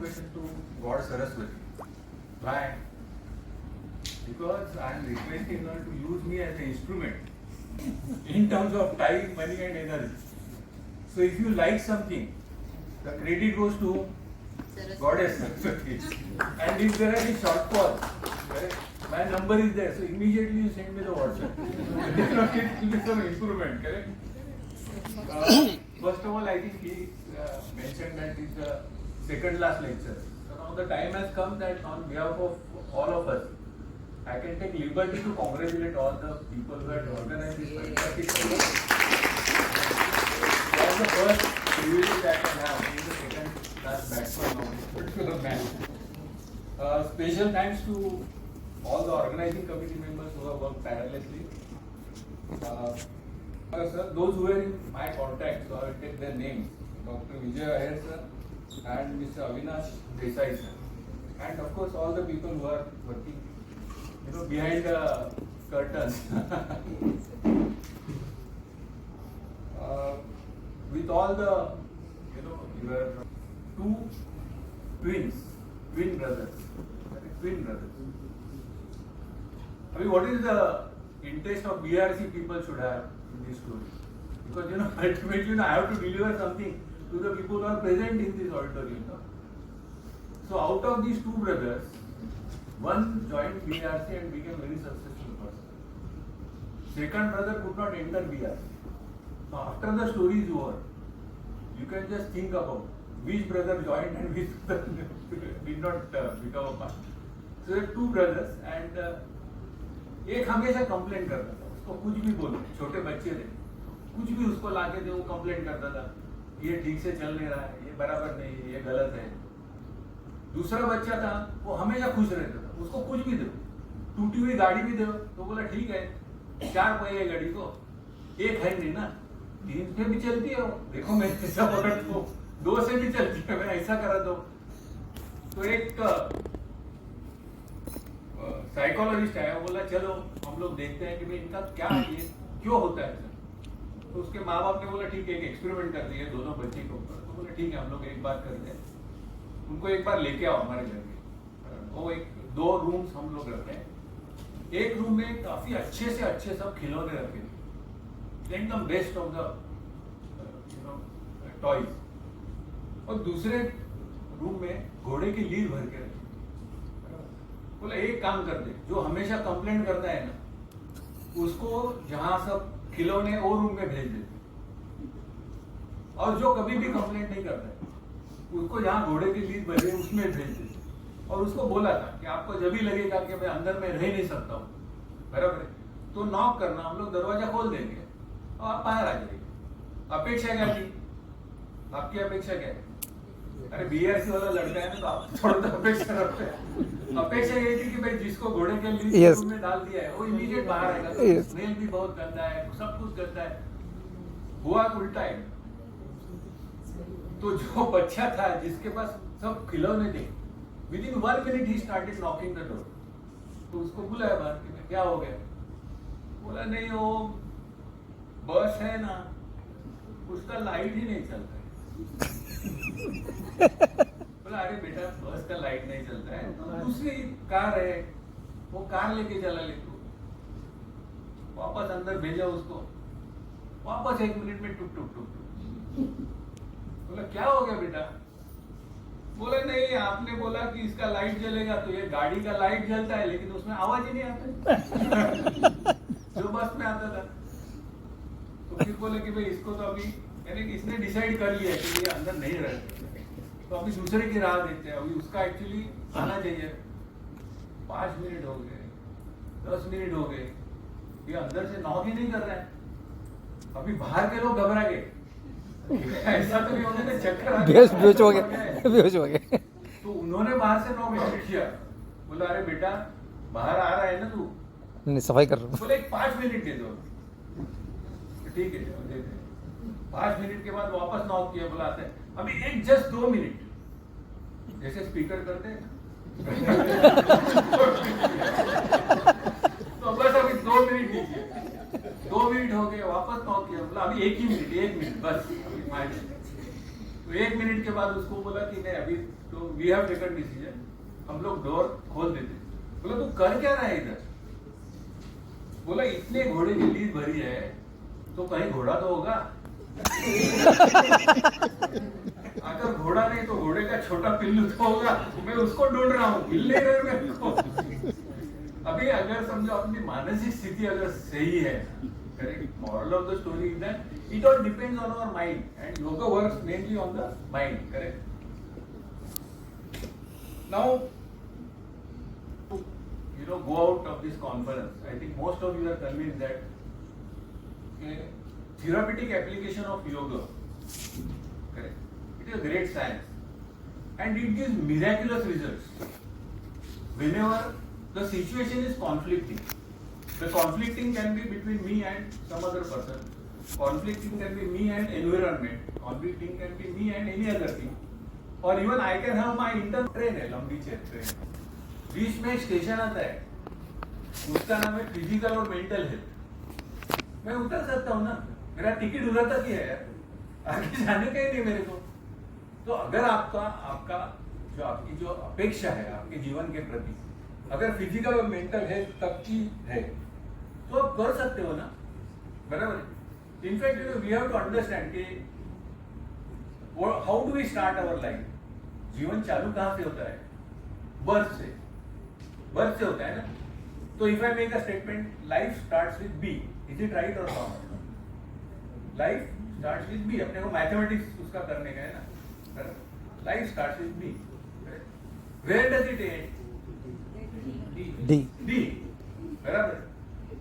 question to God Saraswati. Why? Because I am requesting her to use me as an instrument in terms of time, money, and energy. So if you like something, the credit goes to Goddess Saraswati. And if there are any shortfalls, right, my number is there, so immediately you send me the WhatsApp. It will be some improvement, correct? First of all, I think he mentioned that it's the second last lecture. So now the time has come that on behalf of all of us, I can take liberty to congratulate all the people who had organized this fantastic program. That's the first privilege that I can have. He is the second last batsman now to the match. Special thanks to all the organizing committee members who have worked tirelessly. Sir, those who were in my contact, so I will take their names. Dr. Vijay Aher sir and Mr. Avinash Desai sir. And of course all the people who are working, behind the curtains. With all the, your two twin brothers. I mean, what is the interest of BRC people should have in this story? Because ultimately I have to deliver something to the people who are present in this auditorium. So out of these two brothers, one joined BRC and became a very successful person. Second brother could not enter BRC. So after the story is over, you can just think about which brother joined and which brother did not become a part. So there are two brothers and एक हमेशा complaint करता था, उसको कुछ भी बोलो, छोटे बच्चे थे, कुछ भी उसको लाके दे वो कंप्लेंट करता था, ये ठीक से चल नहीं रहा है, ये बराबर नहीं है, ये गलत है। दूसरा बच्चा था, वो हमेशा खुश रहता था, उसको कुछ भी दो, टूटी हुई गाड़ी भी दो, तो बोला ठीक है, 4 पहिए गाड़ी को, एक है नहीं ना, 3 से भी चलती है वो, देखो मैं ऐसा पकड़ता हूँ, 2 से भी चलती है, मैं ऐसा करा दो। तो एक साइकोलॉजिस्ट आया, बोला चलो हम लोग देखते हैं कि भाई इनका क्या है, ये क्यों होता है सर। तो उसके माँ बाप ने बोला ठीक है, एक एक्सपेरिमेंट कर दिए दोनों बच्चे के ऊपर। तो बोला ठीक है, हम लोग एक बात करते हैं, उनको एक बार लेके आओ हमारे घर में। वो 2 रूम्स हम लोग रखते हैं, एक रूम में काफी अच्छे से अच्छे सब खिलौने रखे थे, एकदम बेस्ट ऑफ द टॉयज, और दूसरे रूम में घोड़े की लीड भर के रखे। बोला एक काम कर दे, जो हमेशा कंप्लेंट करता है ना, उसको जहां सब खिलौने वो रूम में भेज दे, और जो कभी भी कंप्लेंट नहीं करता है उसको जहां घोड़े की लीड भरे उसमें भेज दे। और उसको बोला था कि आपको जब भी लगेगा कि मैं अंदर में रह नहीं सकता हूँ, बराबर है, तो नॉक करना, हम लोग दरवाजा खोल देंगे और आप बाहर आ जाएंगे। अपेक्षा क्या थी आपकी? अपेक्षा क्या है? अरे बीआरसी वाला लड़का है ना, तो आप थोड़ा सा अपेक्षा रखते हैं। अपेक्षा ये थी कि भाई जिसको घोड़े के लिए में डाल दिया है वो इमीडिएट बाहर आएगा। स्मेल भी बहुत गंदा है, सब कुछ गंदा है। हुआ उल्टा है। तो जो बच्चा था जिसके पास सब खिलौने थे, within 1 minute he started knocking the door. तो उसको बुलाया बाहर कि क्या हो गया? बोला नहीं, वो बस है ना, उसका लाइट ही नहीं चलता है। बोला अरे बेटा, बस का लाइट नहीं चलता है तो दूसरी कार है, वो कार लेके चला ले तू। वापस अंदर भेजा उसको, वापस 1 मिनट में टुक टुक टुक। बोला क्या हो गया बेटा? बोला नहीं, आपने बोला कि इसका लाइट जलेगा, तो ये गाड़ी का लाइट जलता है लेकिन उसमें आवाज ही नहीं आता जो बस में आता था। तो फिर बोले कि भाई इसको तो अभी, यानी इसने डिसाइड कर लिया कि ये अंदर नहीं रहते, तो अभी दूसरे की राह देखते हैं। अभी उसका एक्चुअली आना चाहिए। 5 मिनट हो गए, 10 मिनट हो गए, ये अंदर से नॉक ही नहीं कर रहा है। अभी बाहर के लोग घबरा गए, ऐसा तो नहीं होने चक्कर बेहोश हो गए। तो उन्होंने बाहर से नॉक स्टार्ट किया। बोला अरे बेटा, बाहर आ रहा है ना तू? नहीं, सफाई कर रहा हूँ। बोले 5 मिनट दे दो। ठीक है, दे दे। 5 मिनट के बाद वापस नॉक किया। बुलाते हैं अभी जस्ट 2 मिनट, जैसे स्पीकर करते हैं तो बस अभी 2 मिनट दीजिए। 2 मिनट हो गए, वापस नॉक किया। बोला अभी 1 ही मिनट, 1 मिनट बस। तो 1 मिनट के बाद उसको बोला कि नहीं अभी तो वी हैव टेकन डिसीजन, हम लोग डोर खोल देते। बोला तू कर क्या रहा है इधर? बोला इतने घोड़े की लीज भरी है तो कहीं घोड़ा तो होगा। अगर घोड़ा नहीं तो घोड़े का छोटा पिल्लू तो होगा, मैं उसको ढूंढ रहा हूँ, मिल नहीं रहे मेरे को। अभी अगर समझो अपनी मानसिक स्थिति अगर सही है, correct, moral of the story is that it all depends on our mind and yoga works mainly on the mind, correct? Now, you know, go out of this conference, I think most of you are convinced that a therapeutic application of yoga, correct, it is a great science and it gives miraculous results whenever the situation is conflicting. The conflicting can be between me and some other person, conflicting can be me and environment, conflicting can be me and any other thing, or even I can have my internal train है, लंबी train, बीच में एक station आता है, उसका नाम है physical और मेंटल हेल्थ। मैं उतर सकता हूँ ना, मेरा टिकट उधर तक ही है यार, आगे जाने का ही नहीं मेरे को। तो अगर आपका आपकी जो अपेक्षा है आपके जीवन के प्रति अगर फिजिकल और मेंटल हेल्थ तक की है तो आप कर सकते हो ना, बराबर। In fact we have to understand कि how do we start our life, जीवन चालू कहां से होता है? बर्थ से होता है ना। तो if I make a statement, life starts with B, is it right और wrong? Life starts with B, अपने को मैथमेटिक्स उसका करने का है ना, life starts with B, where does it end? D, बराबर।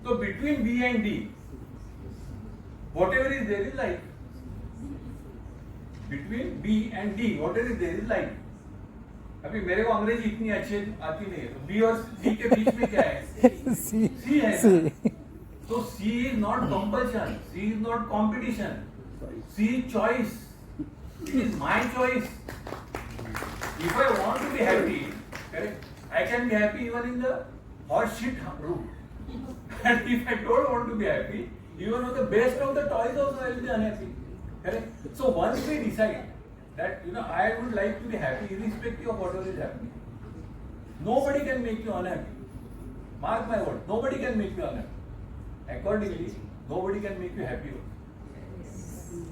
तो between B and D, whatever is there is life. Between B and D, whatever is there is life. अभी मेरे को अंग्रेजी इतनी अच्छी आती नहीं है, तो B और C के बीच में क्या है? C है ना? तो C is not compulsion, C is not competition, C is choice. It is my choice. If I want to be happy, correct, I can be happy even in the hot shit room. And if I don't want to be happy, even with the best of the toys also I will be unhappy. Correct? So once we decide that I would like to be happy irrespective of whatever is happening, nobody can make you unhappy. Mark my word, nobody can make you unhappy. Accordingly, nobody can make you happy.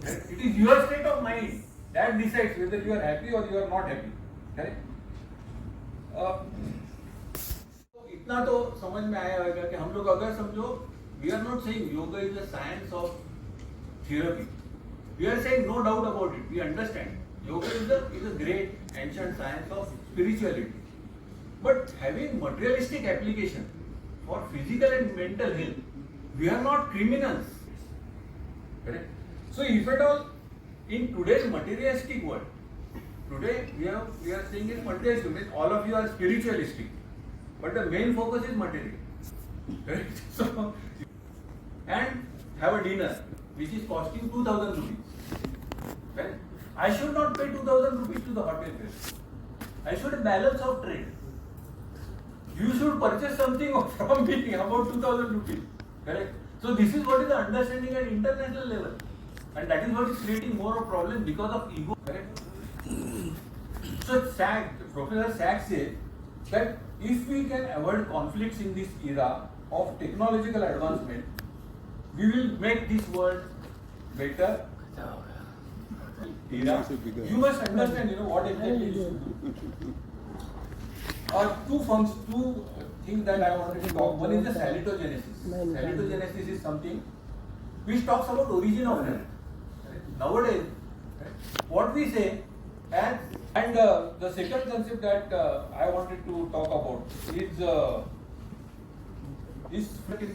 Correct? It is your state of mind that decides whether you are happy or you are not happy. Correct? इतना तो समझ में आया होगा कि हम लोग अगर समझो, we are not saying yoga is the science of therapy, we are saying no doubt about it, we understand yoga is a great ancient science of spirituality, but having materialistic application for physical and mental health, we are not criminals, correct? So if at all in today's materialistic world, today we are saying it materialistic, means all of you are spiritualistic, but the main focus is material, correct? So and have a dinner which is costing 2000 rupees, correct? I should not pay 2000 rupees to the hotel bill, I should balance of trade, you should purchase something from me about 2000 rupees, correct? So this is what is the understanding at international level, and that is what is creating more of problems because of ego, correct? So Professor Sachs says that if we can avoid conflicts in this era of technological advancement, we will make this world better. Era. You must understand, what exactly you should do. Two things that I wanted to talk. One is the salitogenesis. Salitogenesis is something which talks about origin of health. Nowadays, what we say, and the second concept that I wanted to talk about is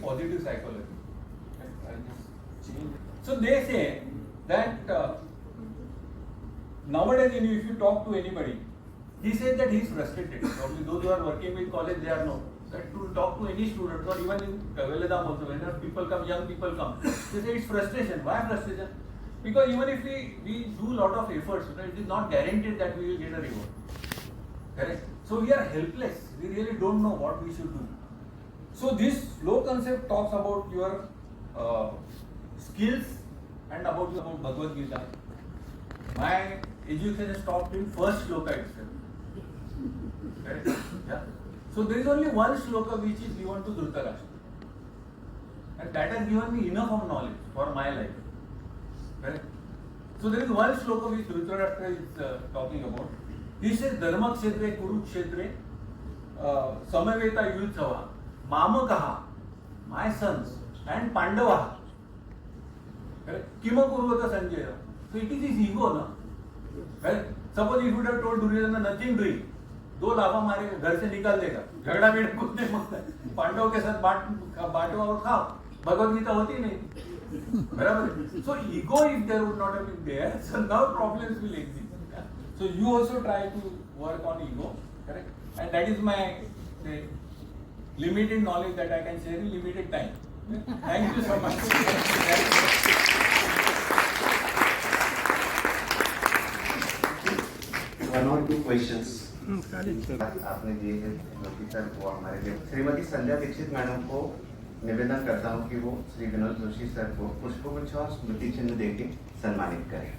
positive psychology. So they say that nowadays, if you talk to anybody, he says that he is frustrated. Probably those who are working with college, they are know that to talk to any student, or even in Veledam also, when people come, young people come, they say it's frustration. Why frustration? Because even if we do a lot of efforts, it is not guaranteed that we will get a reward. Correct? So we are helpless. We really don't know what we should do. So this flow concept talks about your skills and about Bhagavad Gita. My education is stopped in first shloka itself. Correct? Yeah. So there is only one shloka which is given to Dhritarashtra. And that has given me enough of knowledge for my life. Correct? So there is one shloka which Dhritarashtra is talking about. He says, Dharma kshetre kurukshetre samaveta yudhava mamakaha, my sons, and Pandavaha. Correct? Kima kurvata Sanjaya. So it is his ego, no? Correct? Suppose if you would have told Duryodhana nothing doing, 2 लाफा मारे घर से निकाल देगा, झगड़ा भी कुछ नहीं मांगता, पांडवों के साथ बांटो और खाओ, भगवद गीता होती नहीं, बराबर? So ego, if there would not have been there, so now problems will exist. So you also try to work on ego, correct? And that is my limited knowledge that I can share in limited time. Thank you so much. One or two questions. आपने दिए हैं Joshi sir को हमारे लिए। श्रीमती संध्या Dixit madam को निवेदन करता हूँ कि वो श्री विनोद जोशी सर को पुष्पगुच्छ और स्मृति चिन्ह देके सम्मानित करें।